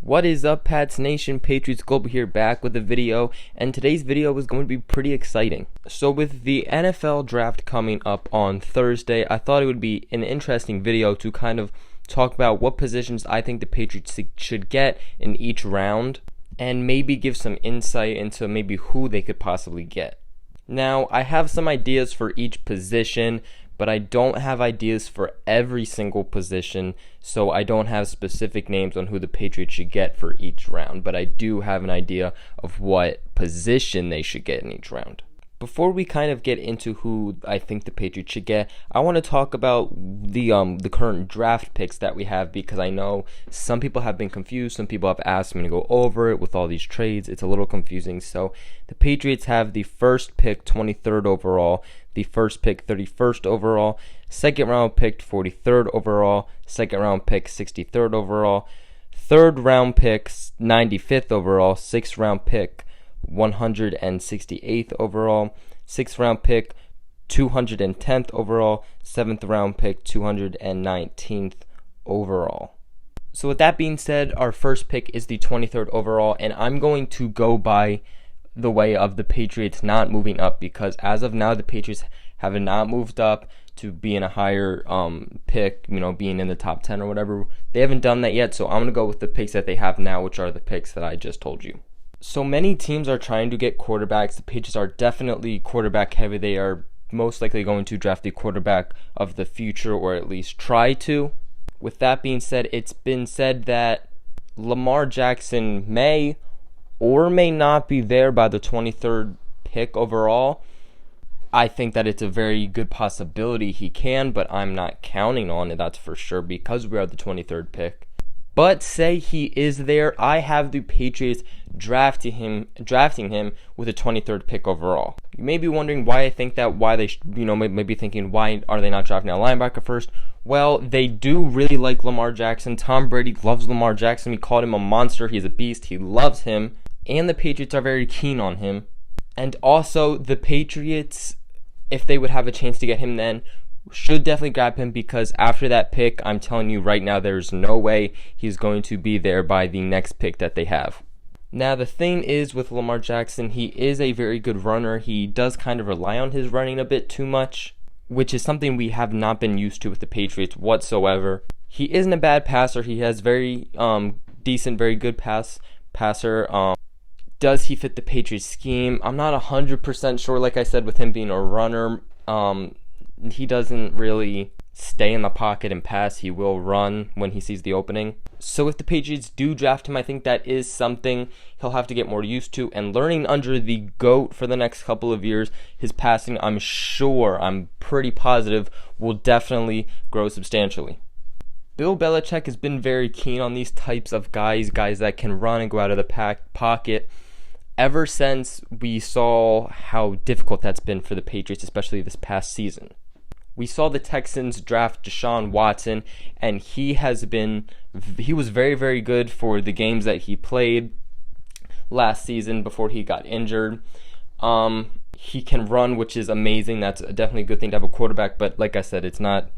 What is up, Pats Nation? Patriots Global here, back with a video, and today's video is going to be pretty exciting. So with the NFL draft coming up on Thursday, I thought it would be an interesting video to kind of talk about what positions I think the Patriots should get in each round, and maybe give some insight into maybe who they could possibly get. Now, I have some ideas for each position, but I don't have ideas for every single position, so I don't have specific names on who the Patriots should get for each round, but I do have an idea of what position they should get in each round. Before we kind of get into who I think the Patriots should get, I want to talk about the current draft picks that we have, because I know some people have been confused. Some people have asked me to go over it with all these trades. It's a little confusing. So the Patriots have the first pick, 23rd overall, the first pick, 31st overall, second round pick, 43rd overall, second round pick, 63rd overall, third round pick, 95th overall, sixth round pick, 168th overall, 6th round pick, 210th overall, 7th round pick, 219th overall. So with that being said, our first pick is the 23rd overall, and I'm going to go by the way of the Patriots not moving up, because as of now the Patriots have not moved up to be in a higher pick, being in the top 10 or whatever. They haven't done that yet, so I'm going to go with the picks that they have now, which are the picks that I just told you. So many teams are trying to get quarterbacks. The Patriots are definitely quarterback heavy. They are most likely going to draft the quarterback of the future, or at least try to. With that being said, it's been said that Lamar Jackson may or may not be there by the 23rd pick overall. I think that it's a very good possibility he can, but I'm not counting on it, that's for sure, because we are the 23rd pick. But say he is there, I have the Patriots drafting him with a 23rd pick overall. You may be wondering why I think that, why they may be thinking, why are they not drafting a linebacker first? Well, they do really like Lamar Jackson. Tom Brady loves Lamar Jackson. He called him a monster. He's a beast. He loves him. And the Patriots are very keen on him. And also, the Patriots, if they would have a chance to get him then, should definitely grab him, because after that pick, I'm telling you right now, there's no way he's going to be there by the next pick that they have. Now, the thing is with Lamar Jackson, he is a very good runner. He does kind of rely on his running a bit too much, which is something we have not been used to with the Patriots whatsoever. He isn't a bad passer. He has very decent, very good passer. Does he fit the Patriots scheme? I'm not 100% sure. Like I said, with him being a runner, he doesn't really stay in the pocket and pass. He will run when he sees the opening. So if the Patriots do draft him, I think that is something he'll have to get more used to. And learning under the GOAT for the next couple of years, his passing, I'm pretty positive, will definitely grow substantially. Bill Belichick has been very keen on these types of guys that can run and go out of the pocket, ever since we saw how difficult that's been for the Patriots, especially this past season. We saw the Texans draft Deshaun Watson, and he was very, very good for the games that he played last season before he got injured. He can run, which is amazing. That's definitely a good thing to have a quarterback, but like I said, it's not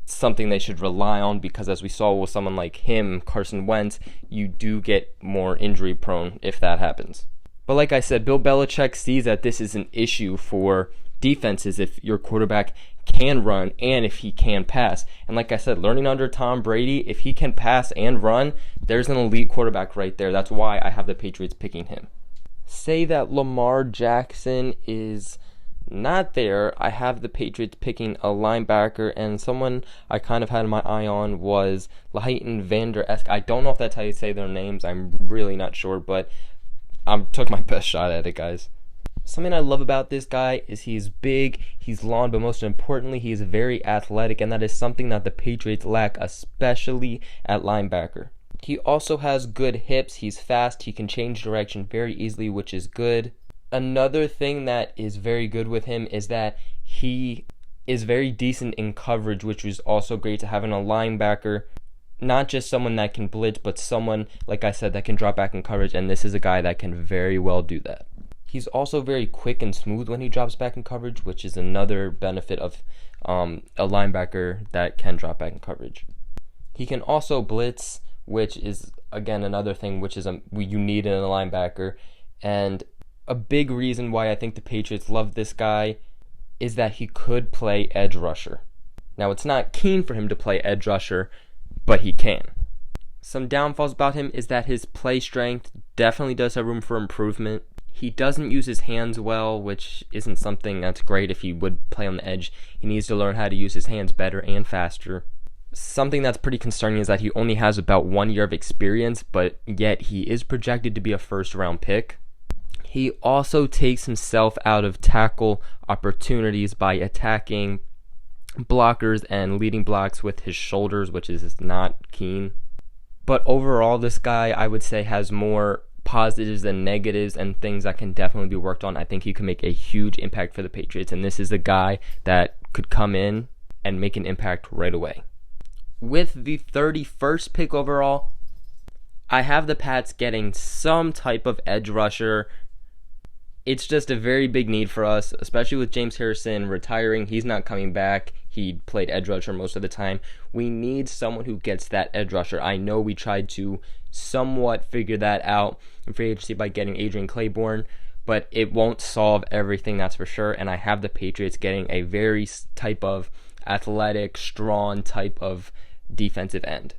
something they should rely on, because as we saw with someone like him, Carson Wentz, you do get more injury prone if that happens. But like I said, Bill Belichick sees that this is an issue for defenses if your quarterback can run and if he can pass. And like I said, learning under Tom Brady, if he can pass and run, there's an elite quarterback right there. That's why I have the Patriots picking him. Say that Lamar Jackson is not there, I have the Patriots picking a linebacker, and someone I kind of had my eye on was Leighton Vander Esch. I don't know if that's how you say their names. I'm really not sure, but I took my best shot at it, guys. Something I love about this guy is he's big, he's long, but most importantly, he's very athletic, and that is something that the Patriots lack, especially at linebacker. He also has good hips, he's fast, he can change direction very easily, which is good. Another thing that is very good with him is that he is very decent in coverage, which is also great to have in a linebacker. Not just someone that can blitz, but someone, like I said, that can drop back in coverage, and this is a guy that can very well do that. He's also very quick and smooth when he drops back in coverage, which is another benefit of a linebacker that can drop back in coverage. He can also blitz which is, again, another thing which is you need in a linebacker. And a big reason why I think the Patriots love this guy is that he could play edge rusher. Now, it's not keen for him to play edge rusher, but he can. Some downfalls about him is that his play strength definitely does have room for improvement. He doesn't use his hands well, which isn't something that's great if he would play on the edge. He needs to learn how to use his hands better and faster. Something that's pretty concerning is that he only has about 1 year of experience, but yet he is projected to be a first-round pick. He also takes himself out of tackle opportunities by attacking blockers and leading blocks with his shoulders, which is not keen. But overall, this guy, I would say, has more positives than negatives and things that can definitely be worked on. I think he could make a huge impact for the Patriots, and this is a guy that could come in and make an impact right away. With the 31st pick overall, I have the Pats getting some type of edge rusher. It's just a very big need for us, especially with James Harrison retiring. He's not coming back. He played edge rusher most of the time. We need someone who gets that edge rusher. I know we tried to somewhat figure that out in free agency by getting Adrian Claiborne, but it won't solve everything, that's for sure. And I have the Patriots getting a very type of athletic, strong type of defensive end.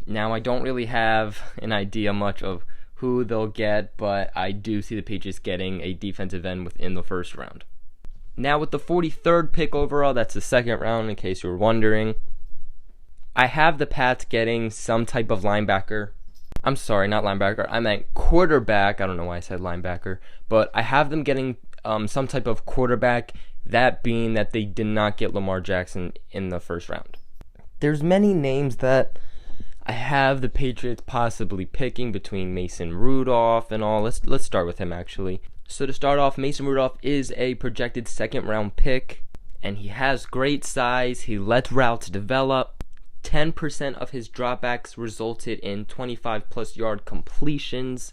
Now, I don't really have an idea much of who they'll get, but I do see the Patriots getting a defensive end within the first round. Now, with the 43rd pick overall, that's the second round in case you were wondering, I have the Pats getting some type of linebacker. I'm sorry, not linebacker. I meant quarterback. I don't know why I said linebacker, but I have them getting some type of quarterback, that being that they did not get Lamar Jackson in the first round. There's many names that I have the Patriots possibly picking between Mason Rudolph and all. Let's start with him, actually. So to start off, Mason Rudolph is a projected second-round pick, and he has great size. He lets routes develop. 10% of his dropbacks resulted in 25-plus yard completions,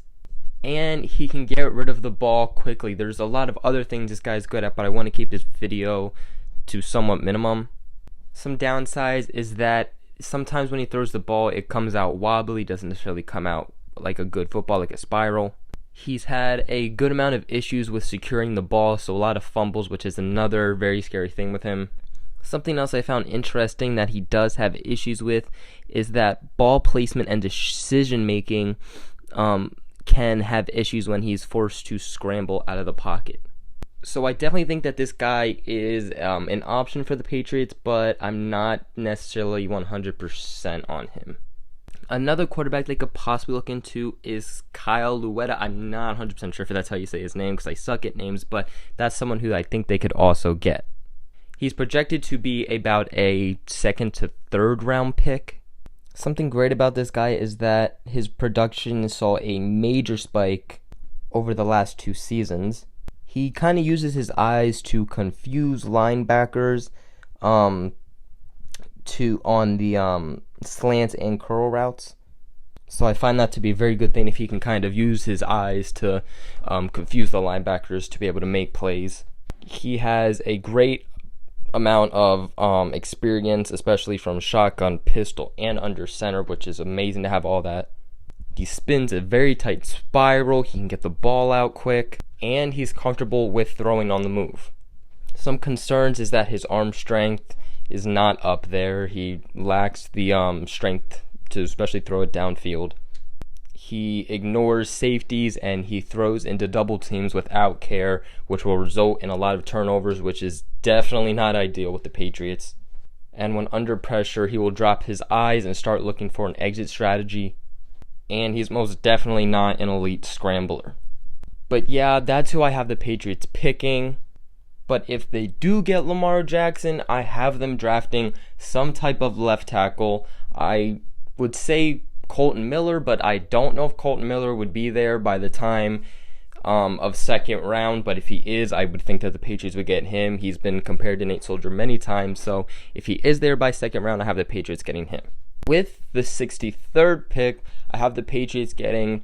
and he can get rid of the ball quickly. There's a lot of other things this guy's good at, but I want to keep this video to somewhat minimum. Some downsides is that sometimes when he throws the ball, it comes out wobbly, doesn't necessarily come out like a good football, like a spiral. He's had a good amount of issues with securing the ball, so a lot of fumbles, which is another very scary thing with him. Something else I found interesting that he does have issues with is that ball placement and decision making can have issues when he's forced to scramble out of the pocket. So I definitely think that this guy is an option for the Patriots, but I'm not necessarily 100% on him. Another quarterback they could possibly look into is Kyle Luetta. I'm not 100% sure if that's how you say his name because I suck at names, but that's someone who I think they could also get. He's projected to be about a second to third round pick. Something great about this guy is that his production saw a major spike over the last 2 seasons. He kind of uses his eyes to confuse linebackers on the slants and curl routes. So I find that to be a very good thing if he can kind of use his eyes to confuse the linebackers to be able to make plays. He has a great amount of experience, especially from shotgun, pistol, and under center, which is amazing to have all that. He spins a very tight spiral. He can get the ball out quick, and he's comfortable with throwing on the move. Some concerns is that his arm strength is not up there. He lacks the strength to especially throw it downfield. He ignores safeties and he throws into double teams without care, which will result in a lot of turnovers, which is definitely not ideal with the Patriots. And when under pressure, he will drop his eyes and start looking for an exit strategy. And he's most definitely not an elite scrambler. But yeah, that's who I have the Patriots picking. But if they do get Lamar Jackson, I have them drafting some type of left tackle. I would say Colton Miller, but I don't know if Colton Miller would be there by the time of second round. But if he is, I would think that the Patriots would get him. He's been compared to Nate Soldier many times. So if he is there by second round, I have the Patriots getting him. With the 63rd pick, I have the Patriots getting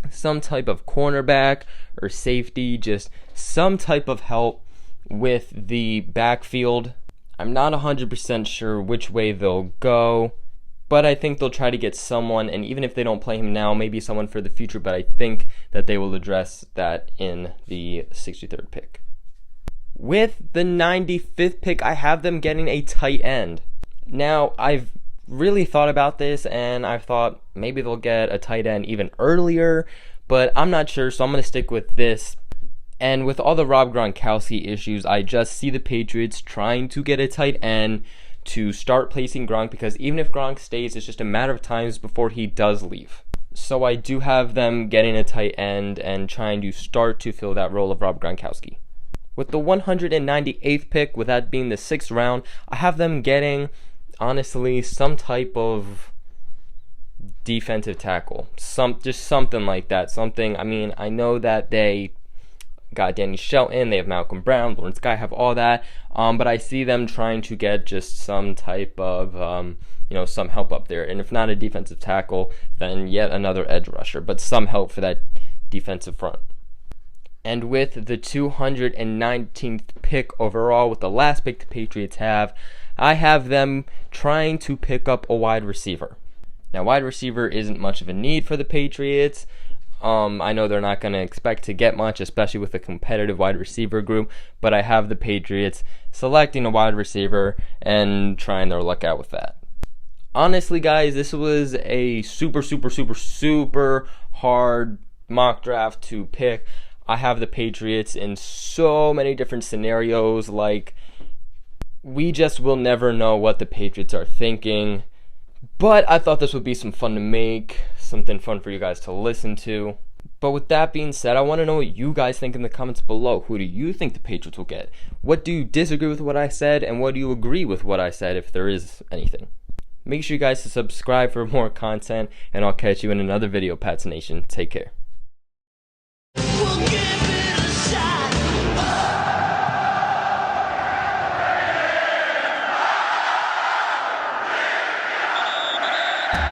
some type of cornerback or safety, just some type of help with the backfield. I'm not 100% sure which way they'll go. But I think they'll try to get someone, and even if they don't play him now, maybe someone for the future, but I think that they will address that in the 63rd pick. With the 95th pick, I have them getting a tight end. Now, I've really thought about this, and I've thought maybe they'll get a tight end even earlier, but I'm not sure, so I'm going to stick with this. And with all the Rob Gronkowski issues, I just see the Patriots trying to get a tight end to start placing Gronk, because even if Gronk stays, it's just a matter of times before he does leave. So I do have them getting a tight end and trying to start to fill that role of Rob Gronkowski. With the 198th pick, with that being the 6th round, I have them getting, honestly, some type of defensive tackle. Just something like that. I know that they got Danny Shelton, they have Malcolm Brown, Lawrence Guy, have all that, but I see them trying to get just some type of, some help up there. And if not a defensive tackle, then yet another edge rusher, but some help for that defensive front. And with the 219th pick overall, with the last pick the Patriots have, I have them trying to pick up a wide receiver. Now, wide receiver isn't much of a need for the Patriots. I know they're not going to expect to get much, especially with a competitive wide receiver group, but I have the Patriots selecting a wide receiver and trying their luck out with that. Honestly, guys, this was a super hard mock draft to pick. I have the Patriots in so many different scenarios, like, we just will never know what the Patriots are thinking. But I thought this would be some fun to make, something fun for you guys to listen to. But with that being said, I want to know what you guys think in the comments below. Who do you think the Patriots will get? What do you disagree with what I said, and what do you agree with what I said, if there is anything? Make sure you guys to subscribe for more content, and I'll catch you in another video, Pats Nation. Take care.